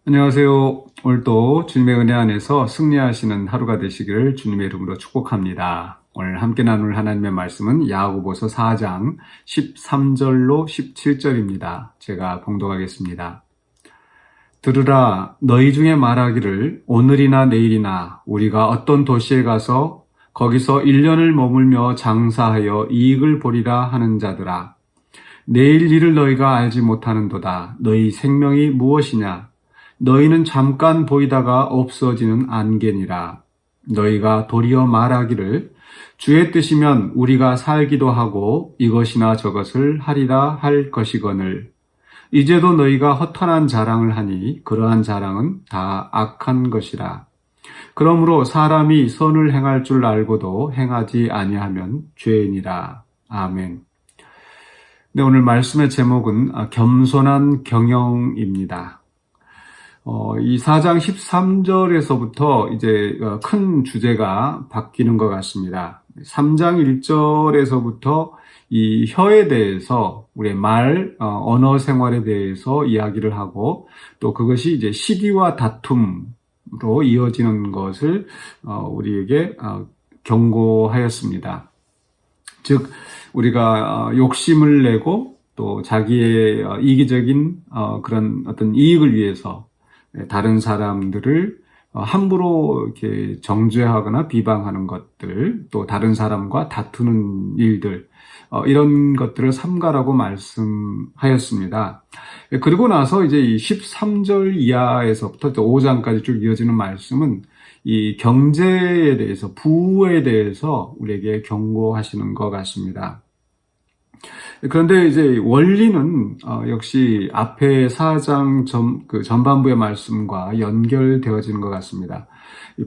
안녕하세요. 오늘도 주님의 은혜 안에서 승리하시는 하루가 되시기를 주님의 이름으로 축복합니다. 오늘 함께 나눌 하나님의 말씀은 야고보서 4장 13절로 17절입니다. 제가 봉독하겠습니다. 들으라, 너희 중에 말하기를 오늘이나 내일이나 우리가 어떤 도시에 가서 거기서 1년을 머물며 장사하여 이익을 보리라 하는 자들아. 내일 일을 너희가 알지 못하는도다. 너희 생명이 무엇이냐? 너희는 잠깐 보이다가 없어지는 안개니라. 너희가 도리어 말하기를 주의 뜻이면 우리가 살기도 하고 이것이나 저것을 하리라 할 것이거늘. 이제도 너희가 허탄한 자랑을 하니 그러한 자랑은 다 악한 것이라. 그러므로 사람이 선을 행할 줄 알고도 행하지 아니하면 죄인이라. 아멘. 네, 오늘 말씀의 제목은 겸손한 경영입니다. 이 4장 13절에서부터 이제 큰 주제가 바뀌는 것 같습니다. 3장 1절에서부터 이 혀에 대해서 우리의 언어 생활에 대해서 이야기를 하고 또 그것이 이제 시기와 다툼으로 이어지는 것을 우리에게 경고하였습니다. 즉, 우리가 욕심을 내고 또 자기의 이기적인 그런 어떤 이익을 위해서 다른 사람들을 함부로 이렇게 정죄하거나 비방하는 것들, 또 다른 사람과 다투는 일들, 이런 것들을 삼가라고 말씀하였습니다. 그리고 나서 이제 이 13절 이하에서부터 5장까지 쭉 이어지는 말씀은 이 경제에 대해서, 부에 대해서 우리에게 경고하시는 것 같습니다. 그런데 이제 원리는 역시 앞에 4장 전반부의 말씀과 연결되어지는 것 같습니다.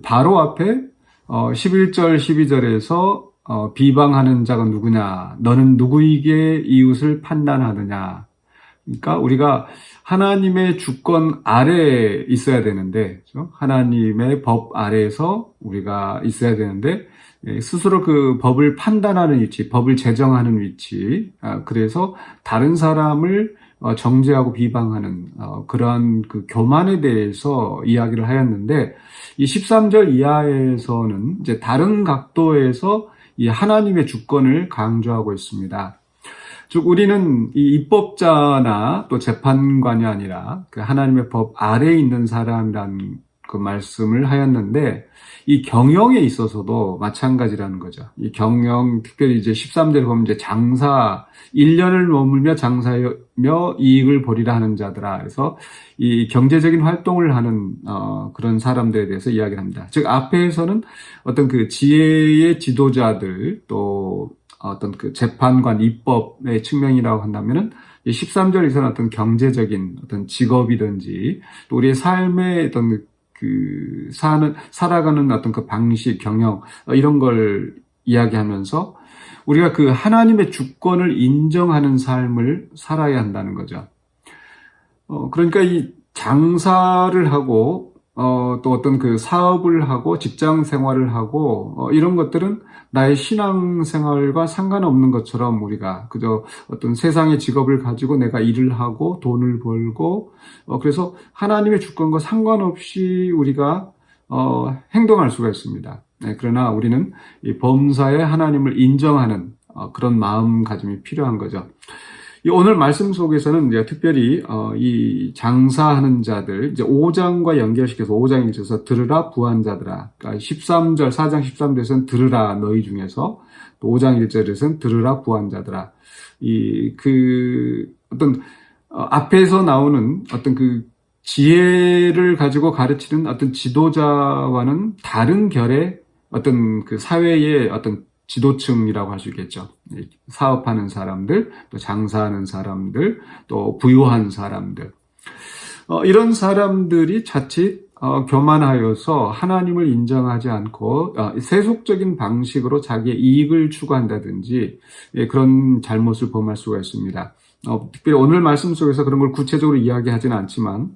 바로 앞에 11절, 12절에서 비방하는 자가 누구냐? 너는 누구에게 이웃을 판단하느냐? 그러니까 우리가 하나님의 주권 아래에 있어야 되는데, 그렇죠? 하나님의 법 아래에서 우리가 있어야 되는데, 스스로 그 법을 판단하는 위치, 법을 제정하는 위치, 그래서 다른 사람을 정죄하고 비방하는 그러한 그 교만에 대해서 이야기를 하였는데, 이 13절 이하에서는 이제 다른 각도에서 이 하나님의 주권을 강조하고 있습니다. 즉 우리는 이 입법자나 또 재판관이 아니라 그 하나님의 법 아래에 있는 사람이라는 그 말씀을 하였는데, 이 경영에 있어서도 마찬가지라는 거죠. 이 경영, 특별히 이제 13절에 보면 이제 1년을 머물며 장사하며 이익을 보리라 하는 자들아. 그래서 이 경제적인 활동을 하는 그런 사람들에 대해서 이야기를 합니다. 즉 앞에서는 어떤 그 지혜의 지도자들, 또 어떤 그 재판관, 입법의 측면이라고 한다면은 13절에서는 어떤 경제적인 어떤 직업이든지 또 우리의 삶의 어떤 살아가는 어떤 그 방식, 경영, 이런 걸 이야기하면서 우리가 그 하나님의 주권을 인정하는 삶을 살아야 한다는 거죠. 그러니까 이 장사를 하고, 또 어떤 그 사업을 하고, 직장 생활을 하고, 이런 것들은 나의 신앙 생활과 상관없는 것처럼 우리가 그저 어떤 세상의 직업을 가지고 내가 일을 하고 돈을 벌고, 그래서 하나님의 주권과 상관없이 우리가 행동할 수가 있습니다. 네, 그러나 우리는 이 범사에 하나님을 인정하는 그런 마음가짐이 필요한 거죠. 오늘 말씀 속에서는 이제 특별히 이 장사하는 자들, 이제 5장과 연결시켜서 5장에 있어서 들으라 부한 자들아. 그러니까 13절, 4장 13절에서는 들으라 너희 중에서, 또 5장 1절에서는 들으라 부한 자들아. 어떤 앞에서 나오는 어떤 그 지혜를 가지고 가르치는 어떤 지도자와는 다른 결의 어떤 그 사회의 어떤 지도층이라고 할 수 있겠죠. 사업하는 사람들, 또 장사하는 사람들, 또 부유한 사람들. 이런 사람들이 자칫 교만하여서 하나님을 인정하지 않고 세속적인 방식으로 자기의 이익을 추구한다든지 그런 잘못을 범할 수가 있습니다. 특별히 오늘 말씀 속에서 그런 걸 구체적으로 이야기하지는 않지만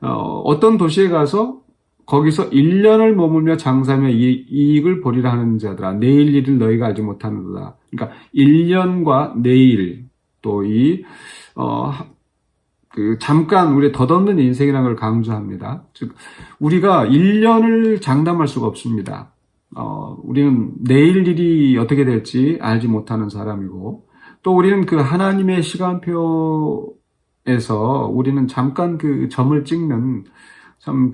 어떤 도시에 가서 거기서 1년을 머물며 장사하며 이익을 보리라 하는 자들아, 내일 일을 너희가 알지 못하는도다. 그러니까 1년과 내일, 또 잠깐 우리 덧없는 인생이라는 걸 강조합니다. 즉, 우리가 1년을 장담할 수가 없습니다. 우리는 내일 일이 어떻게 될지 알지 못하는 사람이고, 또 우리는 그 하나님의 시간표에서 우리는 잠깐 그 점을 찍는 참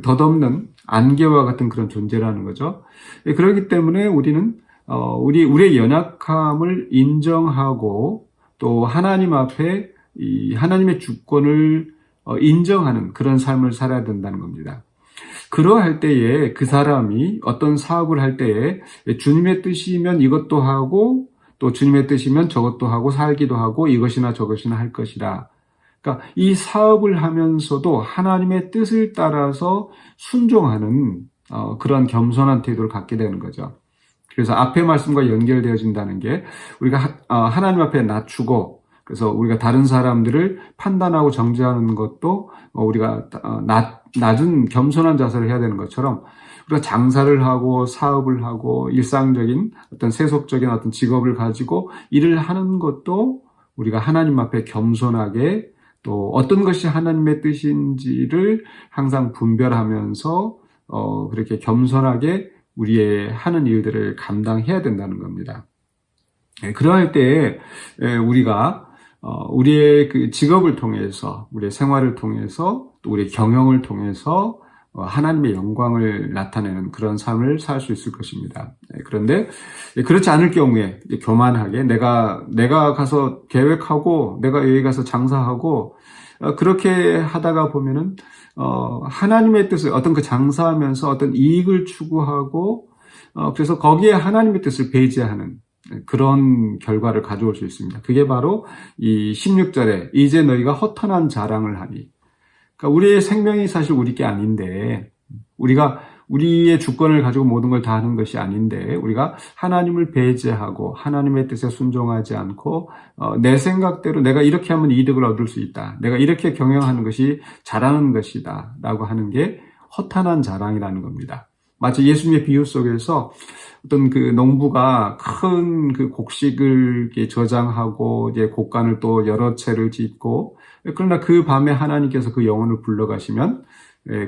덧없는 안개와 같은 그런 존재라는 거죠. 그렇기 때문에 우리는 우리의 연약함을 인정하고 또 하나님 앞에 이 하나님의 주권을 인정하는 그런 삶을 살아야 된다는 겁니다. 그러할 때에 그 사람이 어떤 사업을 할 때에 주님의 뜻이면 이것도 하고 또 주님의 뜻이면 저것도 하고 살기도 하고 이것이나 저것이나 할 것이라. 그러니까 이 사업을 하면서도 하나님의 뜻을 따라서 순종하는 그런 겸손한 태도를 갖게 되는 거죠. 그래서 앞의 말씀과 연결되어진다는 게 우리가 하나님 앞에 낮추고 그래서 우리가 다른 사람들을 판단하고 정죄하는 것도 우리가 낮은 겸손한 자세를 해야 되는 것처럼 우리가 장사를 하고 사업을 하고 일상적인 어떤 세속적인 어떤 직업을 가지고 일을 하는 것도 우리가 하나님 앞에 겸손하게 또 어떤 것이 하나님의 뜻인지를 항상 분별하면서 그렇게 겸손하게 우리의 하는 일들을 감당해야 된다는 겁니다. 그러할 때에 우리가 우리의 그 직업을 통해서, 우리의 생활을 통해서, 또 우리의 경영을 통해서 하나님의 영광을 나타내는 그런 삶을 살 수 있을 것입니다. 그런데 그렇지 않을 경우에 교만하게 내가 가서 계획하고 내가 여기 가서 장사하고 그렇게 하다가 보면은 하나님의 뜻을 어떤 그 장사하면서 어떤 이익을 추구하고 그래서 거기에 하나님의 뜻을 배제하는 그런 결과를 가져올 수 있습니다. 그게 바로 이 16절에 이제 너희가 허탄한 자랑을 하니, 그러니까 우리의 생명이 사실 우리 게 아닌데 우리가 우리의 주권을 가지고 모든 걸 다 하는 것이 아닌데 우리가 하나님을 배제하고 하나님의 뜻에 순종하지 않고 내 생각대로 내가 이렇게 하면 이득을 얻을 수 있다, 내가 이렇게 경영하는 것이 잘하는 것이다 라고 하는 게 허탄한 자랑이라는 겁니다. 마치 예수님의 비유 속에서 어떤 그 농부가 큰 그 곡식을 저장하고 이제 곡간을 또 여러 채를 짓고, 그러나 그 밤에 하나님께서 그 영혼을 불러가시면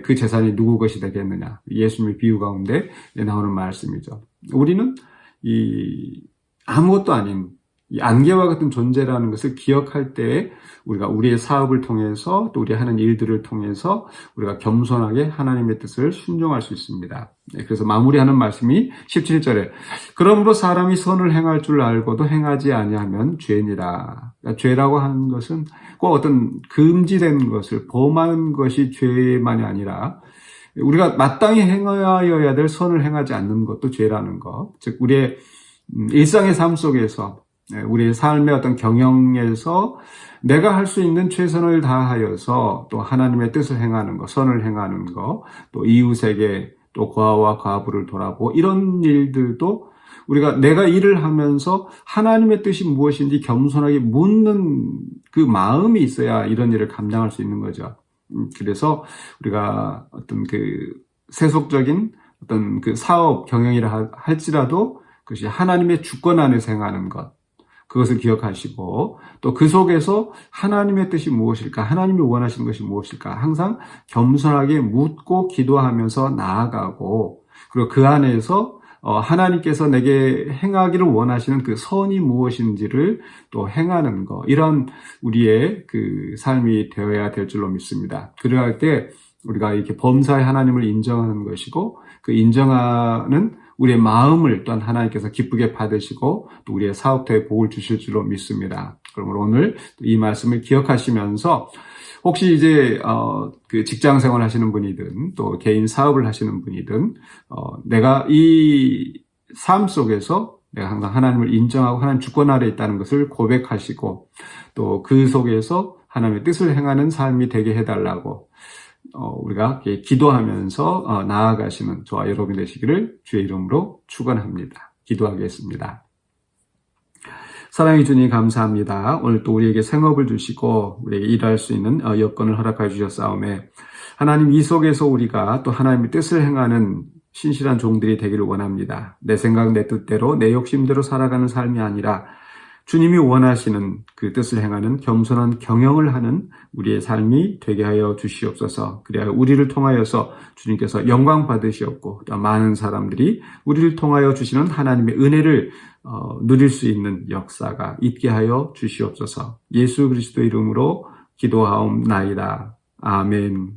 그 재산이 누구 것이 되겠느냐, 예수님의 비유 가운데 나오는 말씀이죠. 우리는 이 아무것도 아닌 이 안개와 같은 존재라는 것을 기억할 때 우리가 우리의 사업을 통해서 또 우리 하는 일들을 통해서 우리가 겸손하게 하나님의 뜻을 순종할 수 있습니다. 그래서 마무리하는 말씀이 17절에 그러므로 사람이 선을 행할 줄 알고도 행하지 아니하면 죄니라. 그러니까 죄라고 하는 것은 꼭 어떤 금지된 것을 범하는 것이 죄만이 아니라 우리가 마땅히 행하여야 될 선을 행하지 않는 것도 죄라는 것. 즉 우리의 일상의 삶 속에서 우리의 삶의 어떤 경영에서 내가 할 수 있는 최선을 다하여서 또 하나님의 뜻을 행하는 것, 선을 행하는 것, 또 이웃에게 또 고아와 과부를 돌아보고 이런 일들도 우리가 내가 일을 하면서 하나님의 뜻이 무엇인지 겸손하게 묻는 그 마음이 있어야 이런 일을 감당할 수 있는 거죠. 그래서 우리가 어떤 그 세속적인 어떤 그 사업 경영이라 할지라도 그것이 하나님의 주권 안에서 행하는 것, 그것을 기억하시고 또 그 속에서 하나님의 뜻이 무엇일까, 하나님이 원하시는 것이 무엇일까 항상 겸손하게 묻고 기도하면서 나아가고, 그리고 그 안에서 하나님께서 내게 행하기를 원하시는 그 선이 무엇인지를 또 행하는 것, 이런 우리의 그 삶이 되어야 될 줄로 믿습니다. 그럴 때 우리가 이렇게 범사의 하나님을 인정하는 것이고 그 인정하는 우리의 마음을 또한 하나님께서 기쁘게 받으시고 또 우리의 사업터에 복을 주실 줄로 믿습니다. 그러므로 오늘 이 말씀을 기억하시면서 혹시 이제 그 직장 생활 하시는 분이든 또 개인 사업을 하시는 분이든 내가 이 삶 속에서 내가 항상 하나님을 인정하고 하나님 주권 아래 있다는 것을 고백하시고 또 그 속에서 하나님의 뜻을 행하는 삶이 되게 해달라고 우리가 기도하면서 나아가시는 저와 여러분이 되시기를 주의 이름으로 축원합니다. 기도하겠습니다. 사랑해 주님 감사합니다. 오늘 또 우리에게 생업을 주시고 우리에게 일할 수 있는 여건을 허락하여 주셨사오매 하나님 이 속에서 우리가 또 하나님의 뜻을 행하는 신실한 종들이 되기를 원합니다. 내 생각 내 뜻대로 내 욕심대로 살아가는 삶이 아니라 주님이 원하시는 그 뜻을 행하는 겸손한 경영을 하는 우리의 삶이 되게 하여 주시옵소서. 그래야 우리를 통하여서 주님께서 영광 받으시옵고 또 많은 사람들이 우리를 통하여 주시는 하나님의 은혜를 누릴 수 있는 역사가 있게 하여 주시옵소서. 예수 그리스도 이름으로 기도하옵나이다. 아멘.